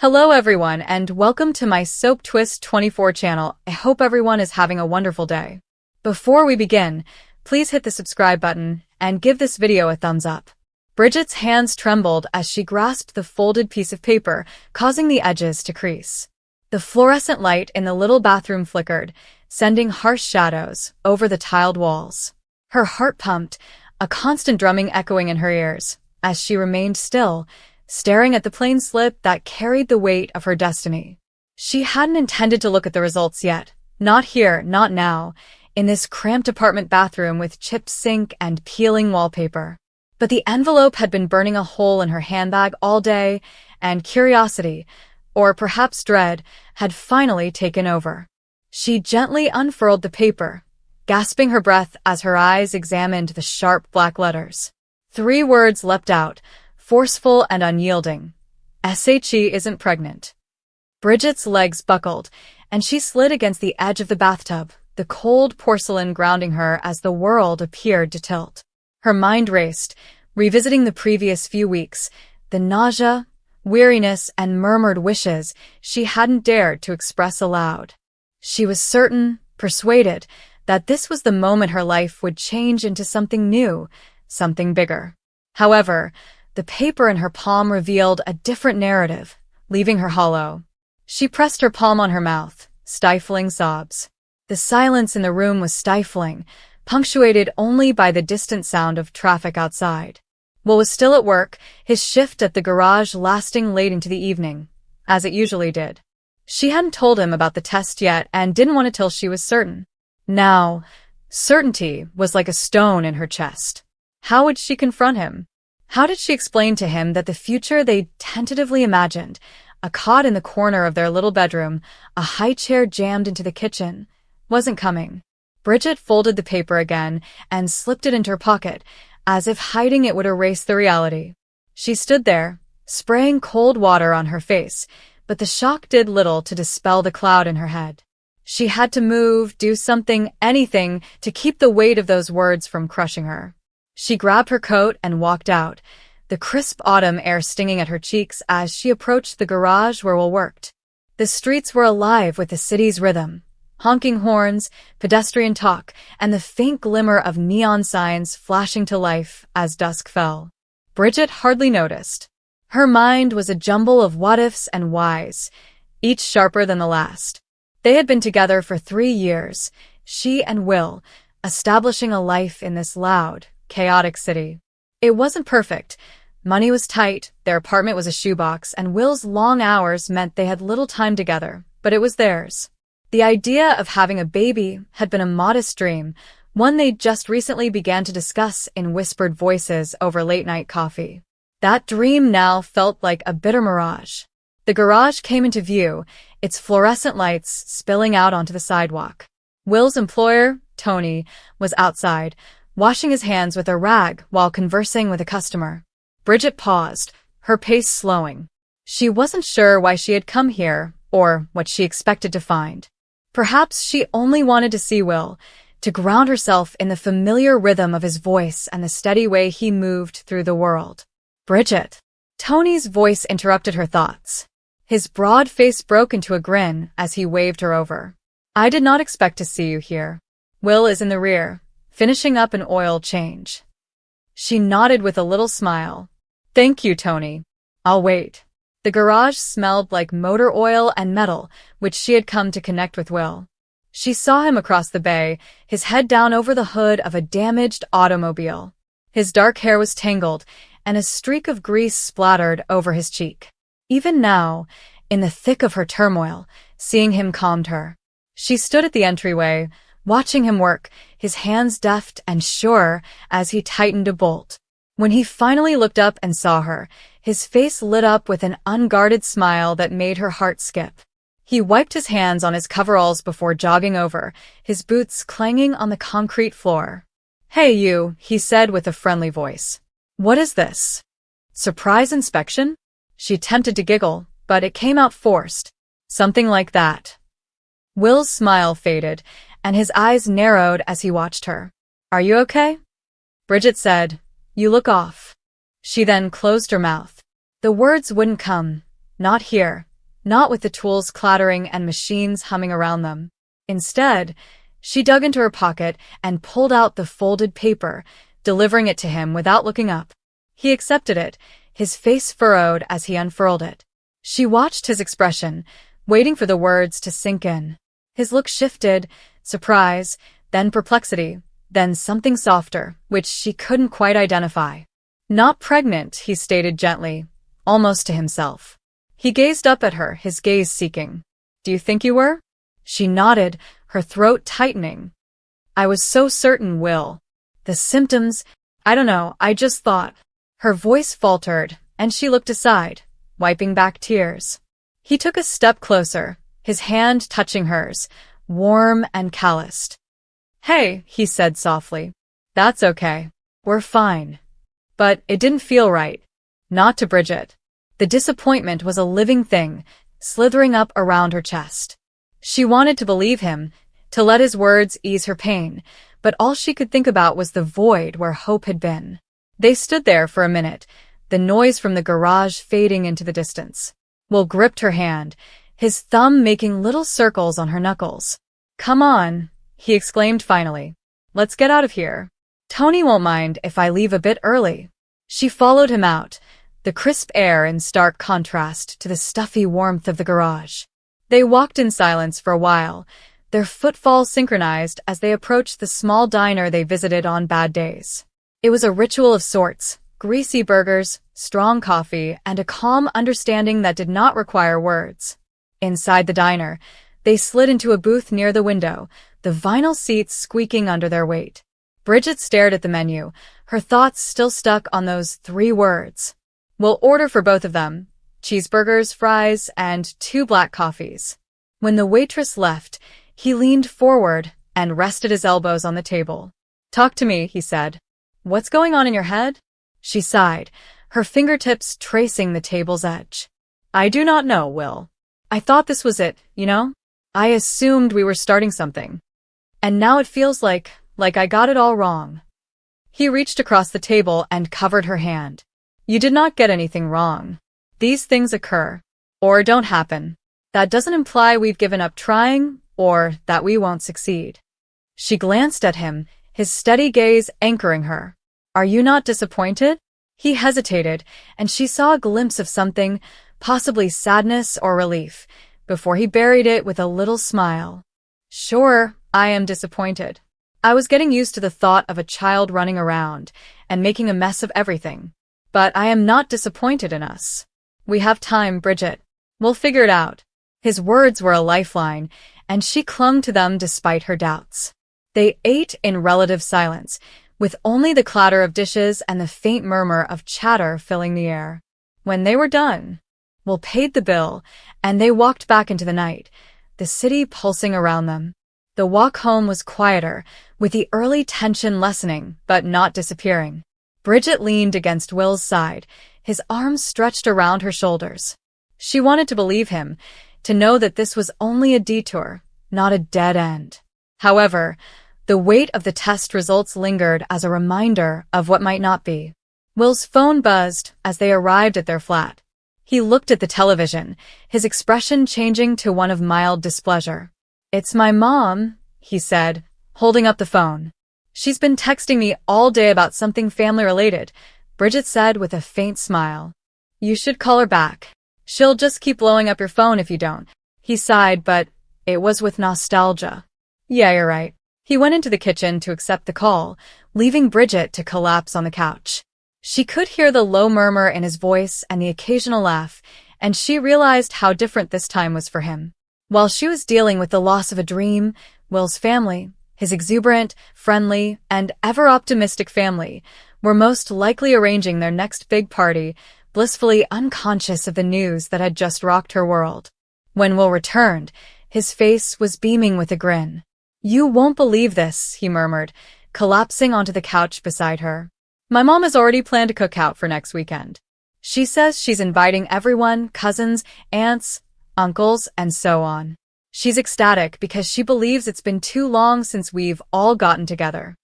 Hello everyone and welcome to my Soap Twist 24 channel. I hope everyone is having a wonderful day. Before we begin, please hit the subscribe button and give this video a thumbs up. Bridget's hands trembled as she grasped the folded piece of paper, causing the edges to crease. The fluorescent light in the little bathroom flickered, sending harsh shadows over the tiled walls. Her heart pumped, a constant drumming echoing in her ears, as she remained still, staring at the plain slip that carried the weight of her destiny. She hadn't intended to look at the results yet. Not here, not now, in this cramped apartment bathroom with chipped sink and peeling wallpaper. But the envelope had been burning a hole in her handbag all day, and curiosity, or perhaps dread, had finally taken over. She gently unfurled the paper, gasping her breath as her eyes examined the sharp black letters. 3 words leapt out, forceful and unyielding. SHE isn't pregnant. Bridget's legs buckled, and she slid against the edge of the bathtub, the cold porcelain grounding her as the world appeared to tilt. Her mind raced, revisiting the previous few weeks, the nausea, weariness, and murmured wishes she hadn't dared to express aloud. She was certain, persuaded, that this was the moment her life would change into something new, something bigger. However, the paper in her palm revealed a different narrative, leaving her hollow. She pressed her palm on her mouth, stifling sobs. The silence in the room was stifling, punctuated only by the distant sound of traffic outside. Will was still at work, his shift at the garage lasting late into the evening, as it usually did. She hadn't told him about the test yet and didn't want to till she was certain. Now, certainty was like a stone in her chest. How would she confront him? How did she explain to him that the future they tentatively imagined, a cot in the corner of their little bedroom, a high chair jammed into the kitchen, wasn't coming? Bridget folded the paper again and slipped it into her pocket, as if hiding it would erase the reality. She stood there, spraying cold water on her face, but the shock did little to dispel the cloud in her head. She had to move, do something, anything, to keep the weight of those words from crushing her. She grabbed her coat and walked out, the crisp autumn air stinging at her cheeks as she approached the garage where Will worked. The streets were alive with the city's rhythm, honking horns, pedestrian talk, and the faint glimmer of neon signs flashing to life as dusk fell. Bridget hardly noticed. Her mind was a jumble of what-ifs and whys, each sharper than the last. They had been together for 3 years, she and Will, establishing a life in this loud, chaotic city. It wasn't perfect. Money was tight, their apartment was a shoebox, and Will's long hours meant they had little time together, but it was theirs. The idea of having a baby had been a modest dream, one they just recently began to discuss in whispered voices over late-night coffee. That dream now felt like a bitter mirage. The garage came into view, its fluorescent lights spilling out onto the sidewalk. Will's employer, Tony, was outside, washing his hands with a rag while conversing with a customer. Bridget paused, her pace slowing. She wasn't sure why she had come here, or what she expected to find. Perhaps she only wanted to see Will, to ground herself in the familiar rhythm of his voice and the steady way he moved through the world. Bridget. Tony's voice interrupted her thoughts. His broad face broke into a grin as he waved her over. I did not expect to see you here. Will is in the rear, finishing up an oil change. She nodded with a little smile. Thank you, Tony. I'll wait. The garage smelled like motor oil and metal, which she had come to connect with Will. She saw him across the bay, his head down over the hood of a damaged automobile. His dark hair was tangled, and a streak of grease splattered over his cheek. Even now, in the thick of her turmoil, seeing him calmed her. She stood at the entryway, watching him work, his hands deft and sure as he tightened a bolt. When he finally looked up and saw her, his face lit up with an unguarded smile that made her heart skip. He wiped his hands on his coveralls before jogging over, his boots clanging on the concrete floor. Hey you, he said with a friendly voice. What is this? Surprise inspection? She attempted to giggle, but it came out forced. Something like that. Will's smile faded, and his eyes narrowed as he watched her. Are you okay? Bridget said, You look off. She then closed her mouth. The words wouldn't come. Not here, not with the tools clattering and machines humming around them. Instead, she dug into her pocket and pulled out the folded paper, delivering it to him without looking up. He accepted it, his face furrowed as he unfurled it. She watched his expression, waiting for the words to sink in. His look shifted, surprise, then perplexity, then something softer, which she couldn't quite identify. Not pregnant, he stated gently, almost to himself. He gazed up at her, his gaze seeking. Do you think you were? She nodded, her throat tightening. I was so certain, Will. The symptoms, I don't know, I just thought. Her voice faltered, and she looked aside, wiping back tears. He took a step closer, his hand touching hers, warm and calloused. Hey, he said softly. That's okay. We're fine. But it didn't feel right. Not to Bridget. The disappointment was a living thing, slithering up around her chest. She wanted to believe him, to let his words ease her pain, but all she could think about was the void where hope had been. They stood there for a minute, the noise from the garage fading into the distance. Will gripped her hand, his thumb making little circles on her knuckles. Come on, he exclaimed finally. Let's get out of here. Tony won't mind if I leave a bit early. She followed him out, the crisp air in stark contrast to the stuffy warmth of the garage. They walked in silence for a while, their footfalls synchronized as they approached the small diner they visited on bad days. It was a ritual of sorts, greasy burgers, strong coffee, and a calm understanding that did not require words. Inside the diner, they slid into a booth near the window, the vinyl seats squeaking under their weight. Bridget stared at the menu, her thoughts still stuck on those 3 words. We'll order for both of them, cheeseburgers, fries, and 2 black coffees. When the waitress left, he leaned forward and rested his elbows on the table. Talk to me, he said. What's going on in your head? She sighed, her fingertips tracing the table's edge. I do not know, Will. I thought this was it, you know? I assumed we were starting something. And now it feels like I got it all wrong. He reached across the table and covered her hand. You did not get anything wrong. These things occur, or don't happen. That doesn't imply we've given up trying, or that we won't succeed. She glanced at him, his steady gaze anchoring her. Are you not disappointed? He hesitated, and she saw a glimpse of something, possibly sadness or relief, before he buried it with a little smile. Sure, I am disappointed. I was getting used to the thought of a child running around and making a mess of everything. But I am not disappointed in us. We have time, Bridget. We'll figure it out. His words were a lifeline, and she clung to them despite her doubts. They ate in relative silence, with only the clatter of dishes and the faint murmur of chatter filling the air. When they were done, Will paid the bill, and they walked back into the night, the city pulsing around them. The walk home was quieter, with the early tension lessening, but not disappearing. Bridget leaned against Will's side, his arms stretched around her shoulders. She wanted to believe him, to know that this was only a detour, not a dead end. However, the weight of the test results lingered as a reminder of what might not be. Will's phone buzzed as they arrived at their flat. He looked at the television, his expression changing to one of mild displeasure. It's my mom, he said, holding up the phone. She's been texting me all day about something family-related, Bridget said with a faint smile. You should call her back. She'll just keep blowing up your phone if you don't. He sighed, but it was with nostalgia. Yeah, you're right. He went into the kitchen to accept the call, leaving Bridget to collapse on the couch. She could hear the low murmur in his voice and the occasional laugh, and she realized how different this time was for him. While she was dealing with the loss of a dream, Will's family, his exuberant, friendly, and ever-optimistic family, were most likely arranging their next big party, blissfully unconscious of the news that had just rocked her world. When Will returned, his face was beaming with a grin. You won't believe this, he murmured, collapsing onto the couch beside her. My mom has already planned a cookout for next weekend. She says she's inviting everyone, cousins, aunts, uncles, and so on. She's ecstatic because she believes it's been too long since we've all gotten together.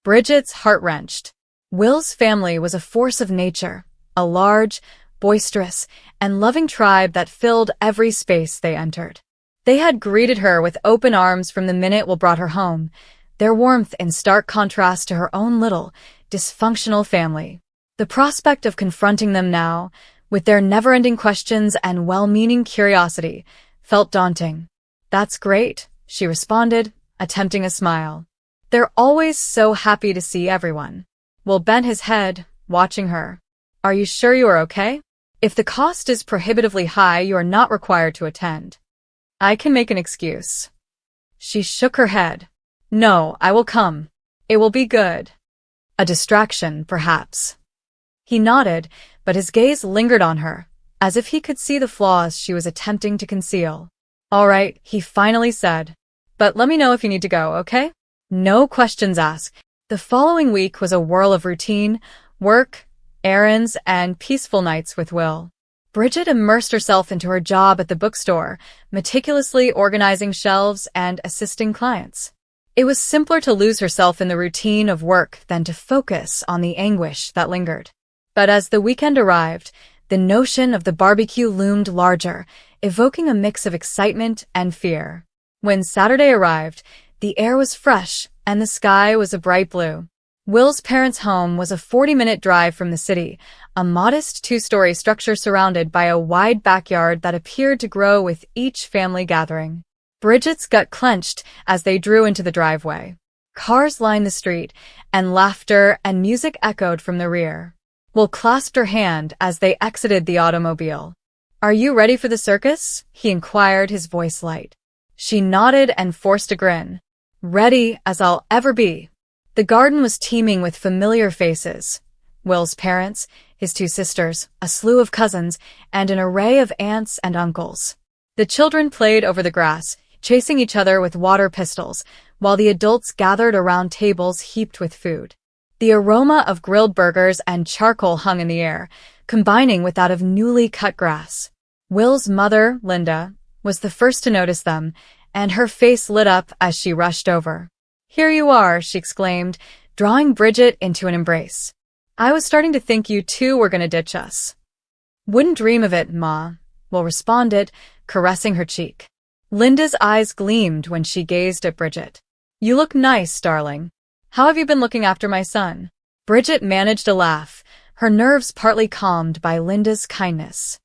Bridget's heart wrenched. Will's family was a force of nature, a large, boisterous, and loving tribe that filled every space they entered. They had greeted her with open arms from the minute Will brought her home, their warmth in stark contrast to her own little, dysfunctional family. The prospect of confronting them now, with their never-ending questions and well-meaning curiosity, felt daunting. "That's great," she responded, attempting a smile. "They're always so happy to see everyone." Will bent his head, watching her. "Are you sure you are okay? If the cost is prohibitively high, you are not required to attend. I can make an excuse." She shook her head. "No, I will come. It will be good." A distraction, perhaps. He nodded, but his gaze lingered on her, as if he could see the flaws she was attempting to conceal. "All right," he finally said. "But let me know if you need to go, okay?" No questions asked. The following week was a whirl of routine, work, errands, and peaceful nights with Will. Bridget immersed herself into her job at the bookstore, meticulously organizing shelves and assisting clients. It was simpler to lose herself in the routine of work than to focus on the anguish that lingered. But as the weekend arrived, the notion of the barbecue loomed larger, evoking a mix of excitement and fear. When Saturday arrived, the air was fresh and the sky was a bright blue. Will's parents' home was a 40-minute drive from the city, a modest two-story structure surrounded by a wide backyard that appeared to grow with each family gathering. Bridget's gut clenched as they drew into the driveway. Cars lined the street, and laughter and music echoed from the rear. Will clasped her hand as they exited the automobile. "Are you ready for the circus?" he inquired, his voice light. She nodded and forced a grin. "Ready as I'll ever be." The garden was teeming with familiar faces. Will's parents, his two sisters, a slew of cousins, and an array of aunts and uncles. The children played over the grass, chasing each other with water pistols, while the adults gathered around tables heaped with food. The aroma of grilled burgers and charcoal hung in the air, combining with that of newly cut grass. Will's mother, Linda, was the first to notice them, and her face lit up as she rushed over. "Here you are," she exclaimed, drawing Bridget into an embrace. "I was starting to think you two were going to ditch us." "Wouldn't dream of it, Ma," Will responded, caressing her cheek. Linda's eyes gleamed when she gazed at Bridget. "You look nice, darling. How have you been looking after my son?" Bridget managed a laugh, her nerves partly calmed by Linda's kindness.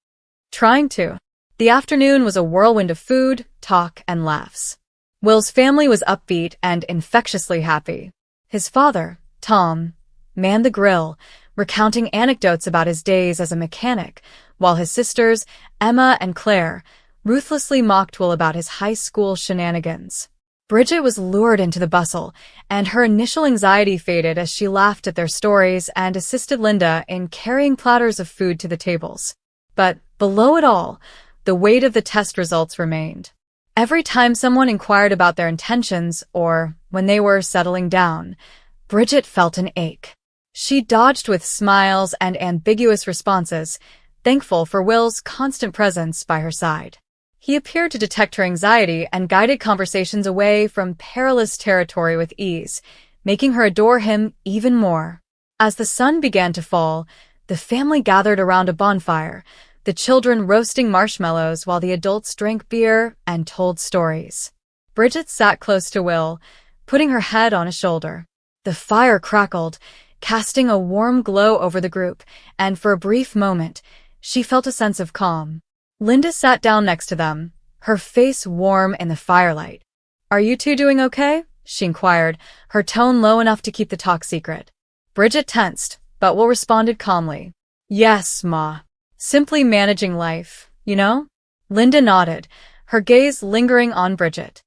"Trying to." The afternoon was a whirlwind of food, talk, and laughs. Will's family was upbeat and infectiously happy. His father, Tom, manned the grill, recounting anecdotes about his days as a mechanic, while his sisters, Emma and Claire, ruthlessly mocked Will about his high school shenanigans. Bridget was lured into the bustle, and her initial anxiety faded as she laughed at their stories and assisted Linda in carrying platters of food to the tables. But below it all, the weight of the test results remained. Every time someone inquired about their intentions or when they were settling down, Bridget felt an ache. She dodged with smiles and ambiguous responses, thankful for Will's constant presence by her side. He appeared to detect her anxiety and guided conversations away from perilous territory with ease, making her adore him even more. As the sun began to fall, the family gathered around a bonfire, the children roasting marshmallows while the adults drank beer and told stories. Bridget sat close to Will, putting her head on his shoulder. The fire crackled, casting a warm glow over the group, and for a brief moment, she felt a sense of calm. Linda sat down next to them, her face warm in the firelight. "Are you two doing okay?" she inquired, her tone low enough to keep the talk secret. Bridget tensed, but Will responded calmly. "Yes, Ma. Simply managing life, you know?" Linda nodded, her gaze lingering on Bridget.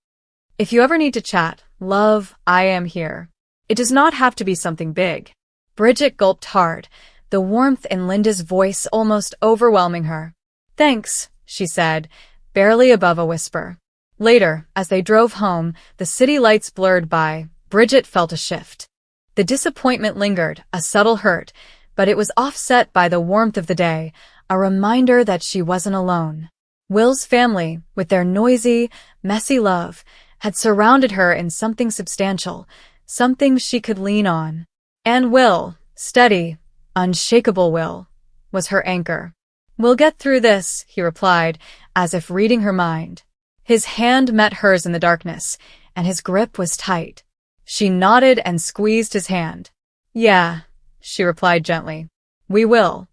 "If you ever need to chat, love, I am here. It does not have to be something big." Bridget gulped hard, the warmth in Linda's voice almost overwhelming her. "Thanks," she said, barely above a whisper. Later, as they drove home, the city lights blurred by, Bridget felt a shift. The disappointment lingered, a subtle hurt, but it was offset by the warmth of the day, a reminder that she wasn't alone. Will's family, with their noisy, messy love, had surrounded her in something substantial, something she could lean on. And Will, steady, unshakable Will, was her anchor. We'll get through this, he replied, as if reading her mind. His hand met hers in the darkness, and his grip was tight. She nodded and squeezed his hand. Yeah, she replied gently. We will.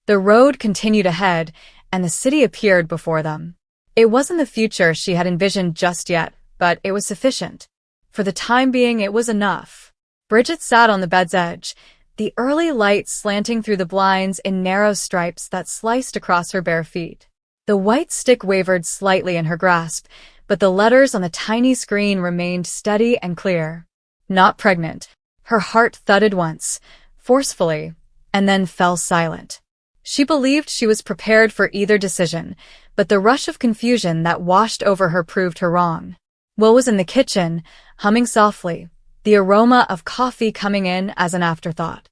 The road continued ahead, and the city appeared before them. It wasn't the future she had envisioned just yet, but it was sufficient. For the time being, it was enough. Bridget sat on the bed's edge, the early light slanting through the blinds in narrow stripes that sliced across her bare feet. The white stick wavered slightly in her grasp, but the letters on the tiny screen remained steady and clear. Not pregnant. Her heart thudded once, forcefully, and then fell silent. She believed she was prepared for either decision, but the rush of confusion that washed over her proved her wrong. Will was in the kitchen, humming softly, the aroma of coffee coming in as an afterthought.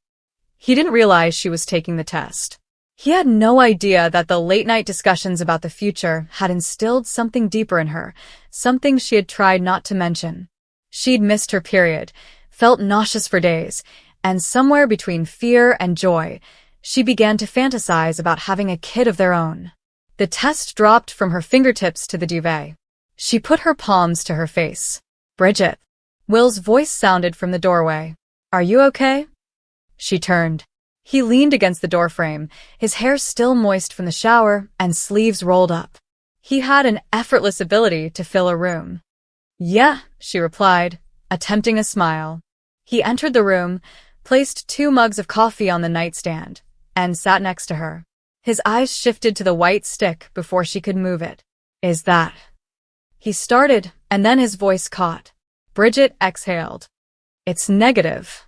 He didn't realize she was taking the test. He had no idea that the late-night discussions about the future had instilled something deeper in her, something she had tried not to mention. She'd missed her period, felt nauseous for days, and somewhere between fear and joy, she began to fantasize about having a kid of their own. The test dropped from her fingertips to the duvet. She put her palms to her face. Bridget. Will's voice sounded from the doorway. Are you okay? She turned. He leaned against the doorframe, his hair still moist from the shower and sleeves rolled up. He had an effortless ability to fill a room. Yeah, she replied, attempting a smile. He entered the room, placed 2 mugs of coffee on the nightstand, and sat next to her. His eyes shifted to the white stick before she could move it. Is that? He started, and then his voice caught. Bridget exhaled. It's negative.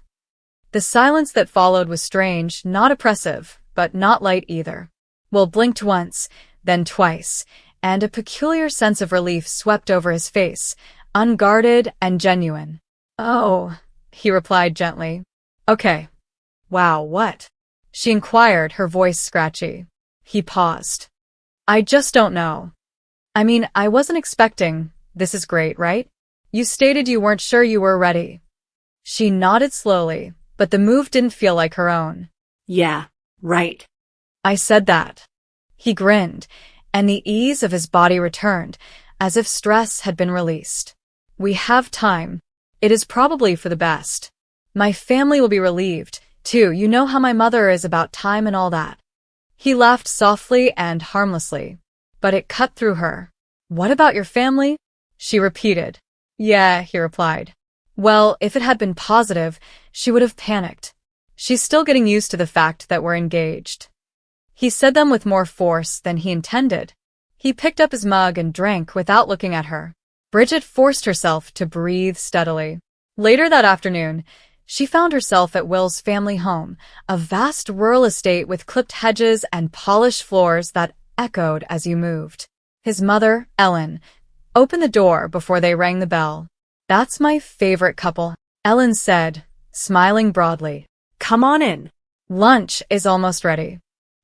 The silence that followed was strange, not oppressive, but not light either. Will blinked once, then twice, and a peculiar sense of relief swept over his face, unguarded and genuine. Oh, he replied gently. Okay. Wow, what? She inquired, her voice scratchy. He paused. I just don't know. I mean, I wasn't expecting. This is great, right? You stated you weren't sure you were ready. She nodded slowly, but the move didn't feel like her own. Yeah, right. I said that. He grinned, and the ease of his body returned, as if stress had been released. We have time. It is probably for the best. My family will be relieved, too. You know how my mother is about time and all that. He laughed softly and harmlessly, but it cut through her. What about your family? She repeated. Yeah, he replied. Well, if it had been positive, she would have panicked. She's still getting used to the fact that we're engaged. He said them with more force than he intended. He picked up his mug and drank without looking at her. Bridget forced herself to breathe steadily. Later that afternoon, she found herself at Will's family home, a vast rural estate with clipped hedges and polished floors that echoed as you moved. His mother, Ellen, opened the door before they rang the bell. That's my favorite couple, Ellen said, smiling broadly. Come on in. Lunch is almost ready.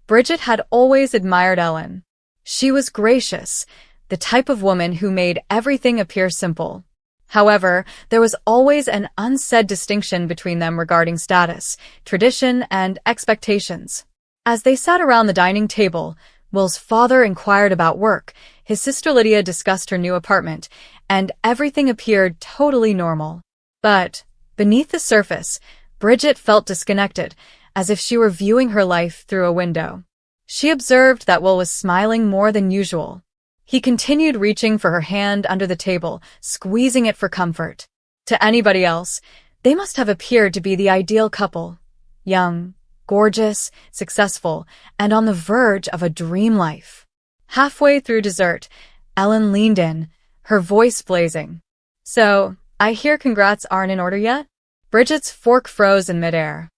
Bridget had always admired Ellen. She was gracious, the type of woman who made everything appear simple. However, there was always an unsaid distinction between them regarding status, tradition, and expectations. As they sat around the dining table, Will's father inquired about work, his sister Lydia discussed her new apartment, and everything appeared totally normal. But, beneath the surface, Bridget felt disconnected, as if she were viewing her life through a window. She observed that Will was smiling more than usual. He continued reaching for her hand under the table, squeezing it for comfort. To anybody else, they must have appeared to be the ideal couple. Young, gorgeous, successful, and on the verge of a dream life. Halfway through dessert, Ellen leaned in, her voice blazing. So, I hear congrats aren't in order yet? Bridget's fork froze in midair.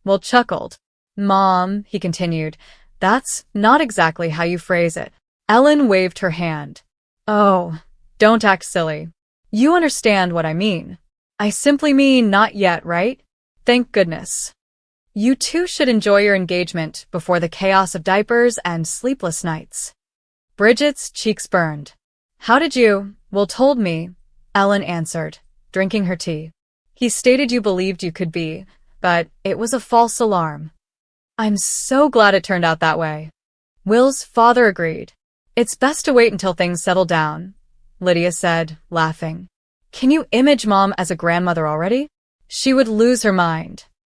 Will chuckled. Mom, he continued, that's not exactly how you phrase it. Ellen waved her hand. Oh, don't act silly. You understand what I mean. I simply mean not yet, right? Thank goodness. You two should enjoy your engagement before the chaos of diapers and sleepless nights. Bridget's cheeks burned. How did you? Will told me, Ellen answered, drinking her tea. He stated you believed you could be, but it was a false alarm. I'm so glad it turned out that way. Will's father agreed. It's best to wait until things settle down, Lydia said, laughing. Can you imagine Mom as a grandmother already? She would lose her mind.